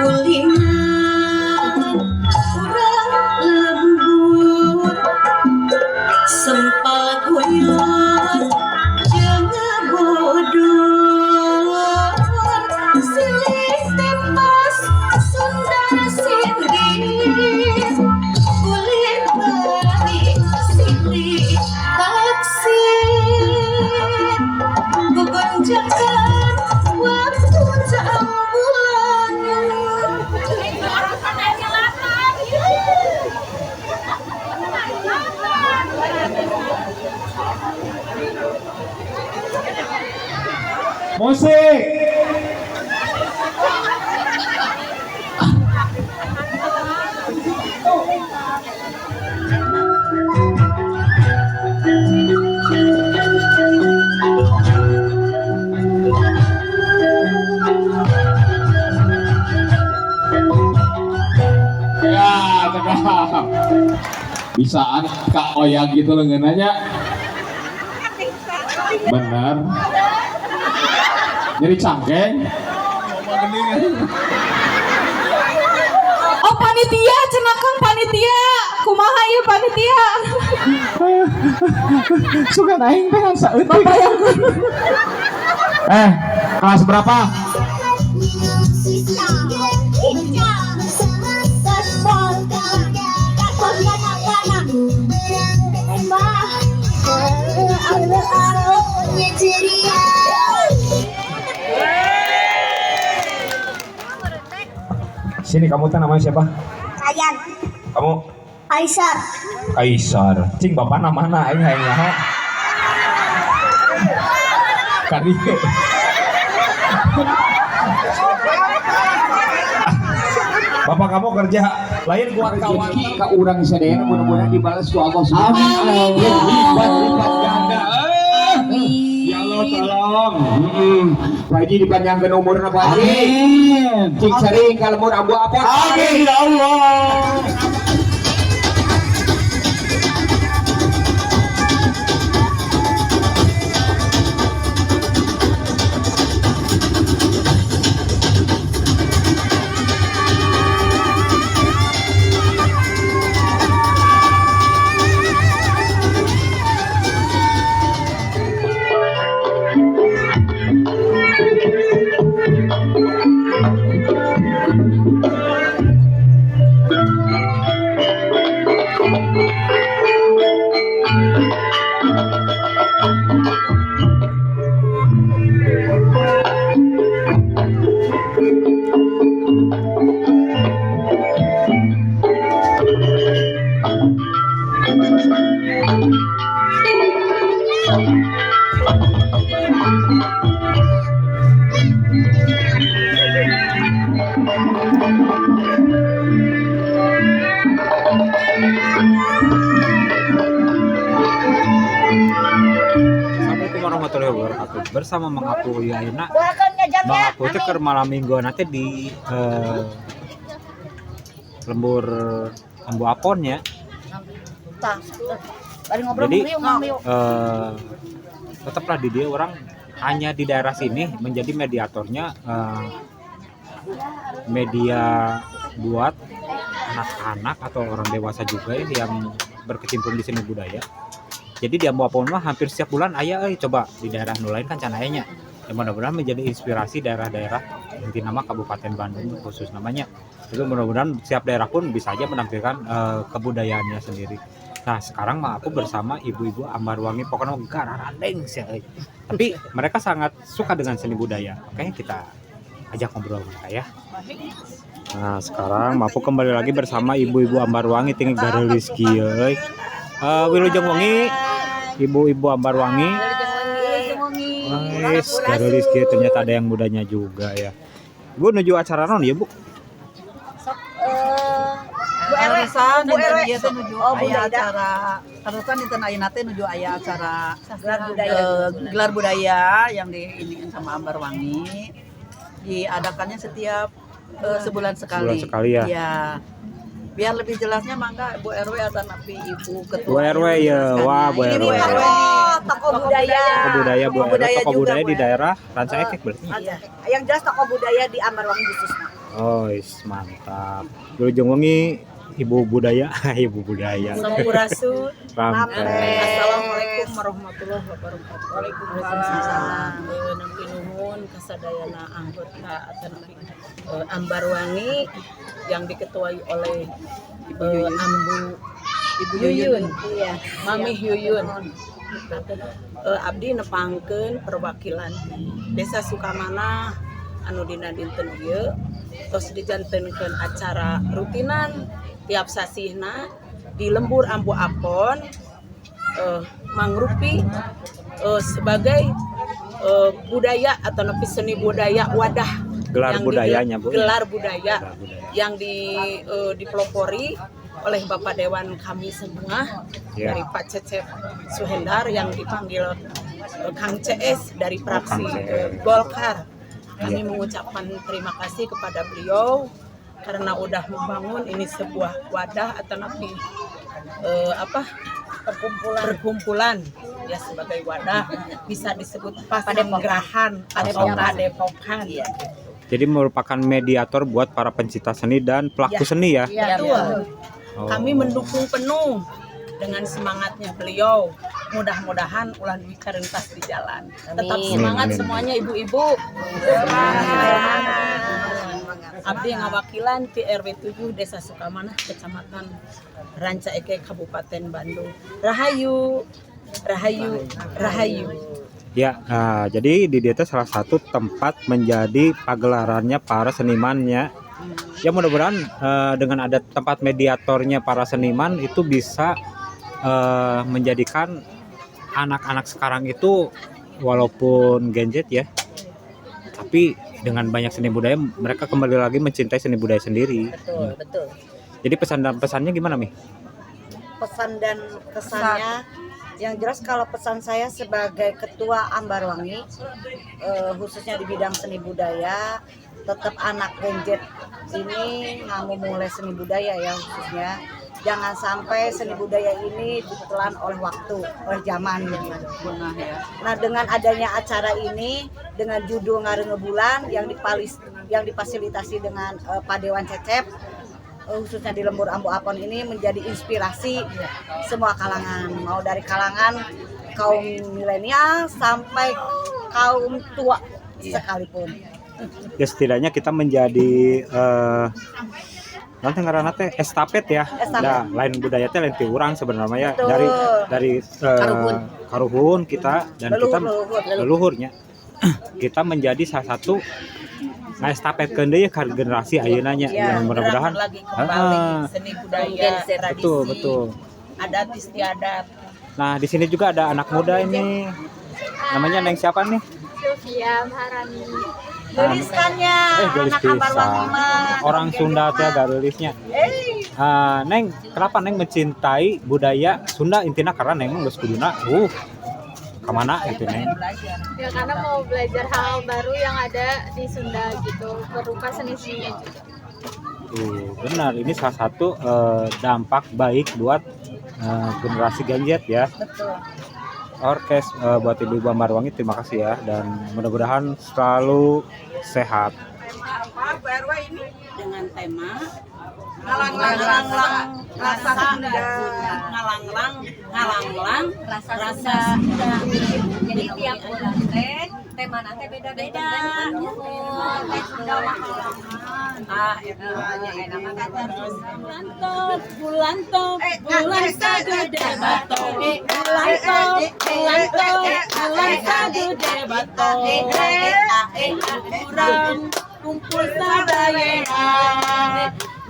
ulingan urang lembur sempal guyur jeung bodoh silih tempas sundar sindir kulit bari silih taksir begonjakan waktu jambulan musik. Ya, cakap. Bisaan Kak Oya gitu lengananya. Bener. Jadi cangkeng. Oh panitia, cenakang panitia. Kumaha ieu panitia? Suka naik pengen saeutik. Bapak yang Kelas berapa? Sini kamu teh namanya siapa? Ayan, Kamu Aisyah. Kaisar. Cing bapak namana aing hayang nyaho. Kari. Bapak kamu kerja lain kuat kawan Ka urang sadayana mudah-mudahan dibalas ku Allah Subhanahu Amin. wa taala. Lipat-lipat ganda. Ya Allah tolong. Pak Haji dipanjangkeun umurna Pak Haji. Amin. Cing sering kalembur ambu apot. Amin ya Allah. Assalamualaikum warahmatullahi wabarakatuh. Bersama Mang Apu Yaina. Mang Apu itu ke malam minggu nanti di lembur Ambu Apon ya. Jadi tetaplah di dia orang hanya di daerah sini menjadi mediatornya, media buat anak-anak atau orang dewasa juga ya, yang berkecimpung di seni budaya. Jadi di Ambu Apon mah hampir setiap bulan aya coba di daerah nu lain kan can ayanya. Ya mudah-mudahan menjadi inspirasi daerah-daerah inti nama Kabupaten Bandung khusus namanya. Itu mudah-mudahan setiap daerah pun bisa aja menampilkan kebudayaannya sendiri. Nah sekarang mah aku bersama ibu-ibu Ambarwangi, pokoknya gararandeng sih. Tapi mereka sangat suka dengan seni budaya. Oke, kita ajak ngobrol mereka ya. Nah sekarang aku kembali lagi bersama ibu-ibu Ambarwangi tinggal Gareliski euy. Wilujeng wengi ibu-ibu Ambarwangi. Wes Gareliski ternyata ada yang mudanya juga ya. Bu menuju acara non ya Bu? Bu Erisan dan dia teh nuju aya acara terusan itu ayeuna teh nuju aya acara gelar budaya yang diiniin sama Ambarwangi. Diadakannya setiap sebulan sekali. Sebulan sekali ya. Iya. Biar lebih jelasnya mangga Bu RW atau napi Ibu Ketua. Bu RW ya, wah Bu Ini RW. toko budaya. Toko budaya Bu RW, toko juga, budaya Bu di RW. daerah Ranca Ekek berarti. Iya. Yang jelas toko budaya di Ambarwangi khususnya. Oh, mantap. Wilujeng wengi ibu budaya, ibu budaya. Sampurasun. Rampes. Assalamualaikum warahmatullahi wabarakatuh. Waalaikumsalam. Nampi nuhun kasadayana anggota Tanpi Ambarwangi yang diketuai oleh Ibu Yuyun, Mami Yuyun. Abdi nepangkeun perwakilan Desa Sukamana anu dina dinten ieu tos dijantenkeun acara rutinan tiap sasihna di lembur Ambu Apon mangrupi sebagai budaya atau nepi seni budaya wadah Gelar yang budayanya, Bu. gelar budaya yang dipelopori oleh Bapak Dewan kami semua Ya. dari Pak Cecep Suhendar yang dipanggil Kang CS dari fraksi Kang CS. Golkar. Kami mengucapkan terima kasih kepada beliau karena udah membangun ini sebuah wadah atau napi perkumpulan ya sebagai wadah bisa disebut padepokan. Jadi merupakan mediator buat para pencinta seni dan pelaku seni ya. Betul. Oh. Kami mendukung penuh dengan semangatnya beliau. Mudah-mudahan ulah duwi karentas di jalan. Tetap semangat Amin. semuanya ibu-ibu. Abdi ngawakilan ti RW 7 Desa Sukamana, Kecamatan Ranca Eke, Kabupaten Bandung. Rahayu, rahayu, rahayu. Ya, jadi di dia itu salah satu tempat menjadi pagelarannya para senimannya. Ya mudah-mudahan dengan ada tempat mediatornya para seniman itu bisa menjadikan anak-anak sekarang itu walaupun gadget ya, tapi dengan banyak seni budaya mereka kembali lagi mencintai seni budaya sendiri. Betul. Jadi pesan dan pesannya gimana Mi? Pesan dan kesannya yang jelas kalau pesan saya sebagai ketua Ambarwangi khususnya di bidang seni budaya, tetap anak genjet ini ngamu mulai seni budaya ya khususnya. Jangan sampai seni budaya ini ditelan oleh waktu, oleh zaman gitu. Nah, dengan adanya acara ini dengan judul Ngarenge Bulan yang difasilitasi dengan Pak Dewan Cecep khususnya di Lembur Ambu Apon ini menjadi inspirasi semua kalangan, mau dari kalangan kaum milenial sampai kaum tua sekalipun. Ya setidaknya kita menjadi nanti ngaranna teh estafet ya. Nah, lain budaya teh lain ti urang sebenarnya ya. Betul. Dari karuhun kita dan kita leluhurnya. Kita menjadi salah satu estafetkeun deui ka generasi ayeuna nya yang mudah-mudahan lagi kembali seni budaya tradisi. Betul. Adat istiadat. Nah, di sini juga ada anak muda ini. Namanya Neng siapa nih? Sylvia Maharani. Tuliskannya Gelis anak Ambarwangi pisan. mah. Orang Sunda teh garulisnya. Neng, kenapa Neng mencintai budaya Sunda intinya karena Neng geus kuduna kemana gitu Neng? Ya karena mau belajar hal baru yang ada di Sunda gitu, berupa seni-seninya juga. Benar, ini salah satu dampak baik buat generasi gadget ya. Betul. Orkes buat Ibu Ambarwangi terima kasih ya dan mudah-mudahan selalu sehat. Dengan tema ngalanglang rasa Sunda, ngalanglang rasa Sunda. Jadi tiap bulan tema nanti beda-beda. Bulan top, bulan sagede bato, bulan sagede bato. Kurang kumpul sadayana,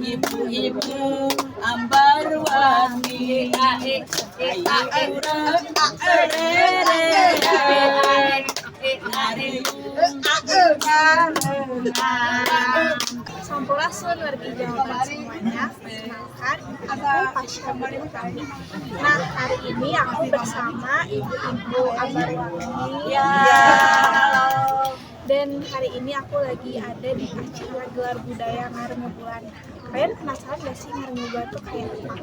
ibu-ibu Ambarwangi, ayo urang Sampurasun wargi Jawa Barat semuanya. Perkenalkan, aku Pasha Marintani. Nah, hari ini aku bersama ibu-ibu Ambarwangi. Ya, halo. Dan hari ini aku lagi ada di acara gelar budaya Ngarengebulan. Kalian penasaran gak sih Ngarengebulan itu kayak apa?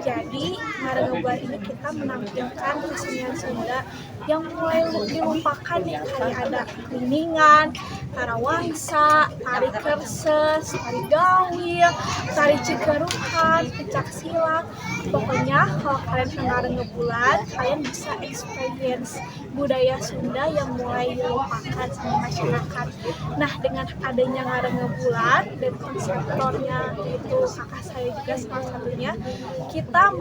Jadi Ngarengebulan ini kita menampilkan kesenian Sunda yang mulai dilupakan nih, kayak ada kuningan, tarawangsa, tari kerses, tari gawil, tari cigaruhan, pencak silat. Pokoknya kalau kalian ke Ngarengebulan, kalian bisa experience budaya Sunda yang mulai dilupakan sama masyarakat. Nah, dengan adanya Ngarengebulan dan konseptornya yaitu kakak saya juga salah satunya, kita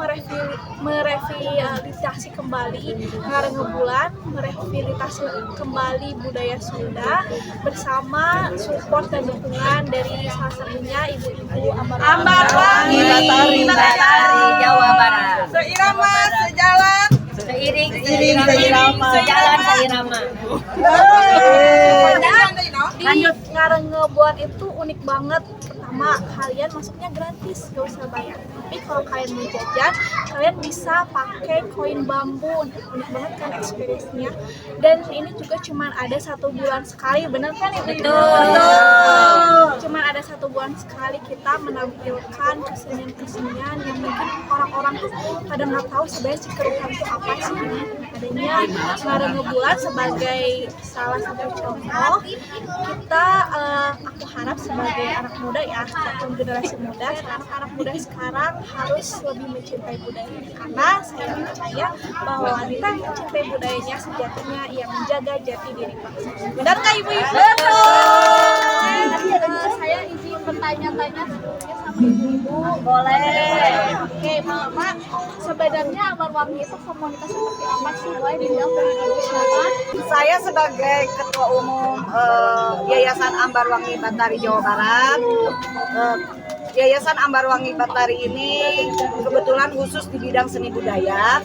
merevitalisasi kembali Ngarengebulan, merevitalisasi kembali budaya Sunda bersama support dan dukungan dari salah satunya ibu-ibu Ambarwangi Batari Jawa Barat. Seirama, sejalan, Seiring seirama, sejalan seirama. Lanjut, Ngarengebulan itu unik banget. Pertama, kalian masuknya gratis, gak usah bayar. Tapi kalau kalian mau jajan, kalian bisa pakai koin bambu. Unik banget kan experience-nya. Dan ini juga cuma ada 1 bulan sekali, bener kan Ibu? Betul. Cuma ada 1 bulan sekali kita menampilkan kesenian-kesenian yang mungkin orang-orang tuh pada nggak tahu sebenarnya Cikeruhan itu apa sih. Adanya Ngarengebulan sebagai salah satu contoh, kita aku harap sebagai anak muda ya, ataupun generasi muda, anak muda sekarang harus lebih mencintai budayanya, karena saya percaya bahwa wanita yang mencintai budayanya sejatinya ia menjaga jati diri bangsa. Benar nggak Ibu? Betul. Saya izin bertanya-tanya sebelumnya sama Ibu. Boleh. Oke, Mama, sebenarnya Ambarwangi itu komunitas seperti apa sih? Boleh dijawab dari Ibu silakan. Saya sebagai Ketua Umum Yayasan Ambarwangi Batari Jawa Barat. Yayasan Ambarwangi Batari ini kebetulan khusus di bidang seni budaya,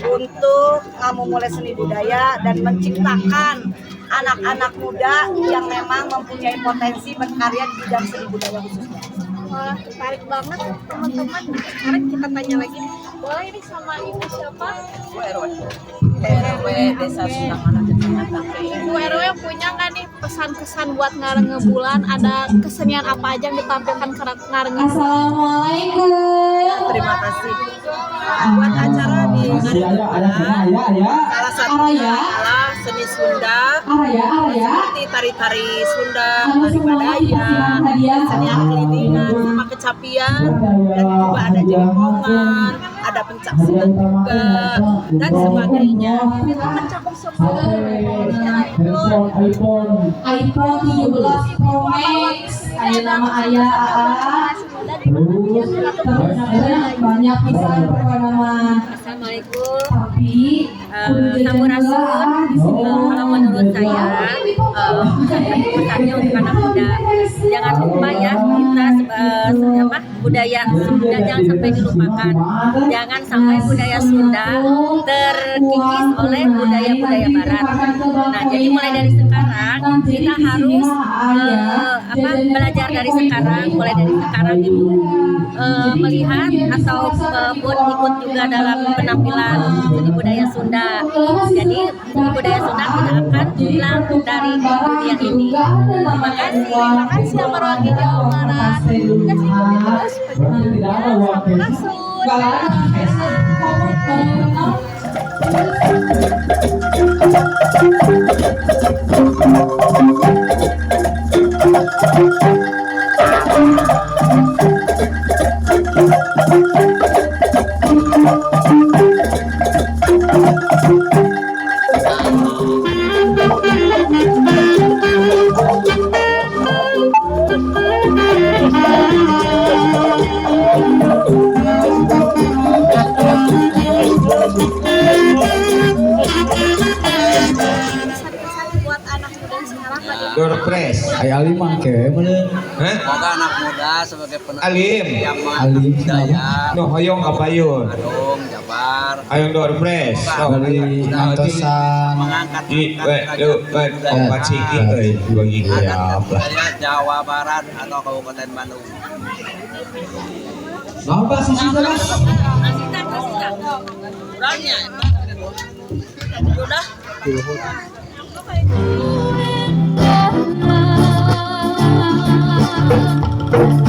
untuk memulai seni budaya dan menciptakan anak-anak muda yang memang mempunyai potensi berkarya di bidang seni budaya khususnya. Wah, tertarik banget teman-teman. Sekarang kita tanya lagi. Boleh ini sama Ibu siapa? RW Desa Sundamana Kecamatan Ibu RW punya nggak nih pesan-pesan buat Ngarengebulan? Ada kesenian apa aja yang ditampilkan ke Ngarengebulan? Assalamualaikum. Terima kasih buat acara di Ngarengebulan. Salah satunya adalah seni Sunda, seperti tari-tari Sunda, tari badaya, kesenian kelidingan, sama kecapian, dan juga ada jaipongan, ada pencak silat juga, dan sebagainya. Mencakup semua iPhone 17 Pro Max, ayah nama ayah AA. Terus banyak pesan kepada nama. Assalamualaikum. Tapi Sampurasun. Kalau menurut saya pesannya untuk anak muda, jangan lupa ya kita budaya Sunda jangan sampai dilupakan. Jangan sampai budaya Sunda terkikis oleh budaya-budaya Barat. Nah, jadi mulai dari sekarang kita harus belajar dari sekarang, mulai dari sekarang itu melihat ataupun ikut juga dalam penampilan seni budaya Sunda. Jadi seni budaya Sunda tidak akan hilang dari dunia ini. Terima kasih Ambarwangi Jawa Barat. Terima kasih terus buat anak muda sekarang pada Doorpress. Ayah lima ke mana? Semoga anak muda sebagai Alim. yang mengenal budaya, No hoyong kapayun. Bandung, Jabar, Ayong Doorpress. Dari Antosan. mengangkat Opat siki bagi adat budaya Jawa Barat atau Kabupaten Bandung. Nampak sih jelas. Kurangnya. Udah. Assalamualaikum.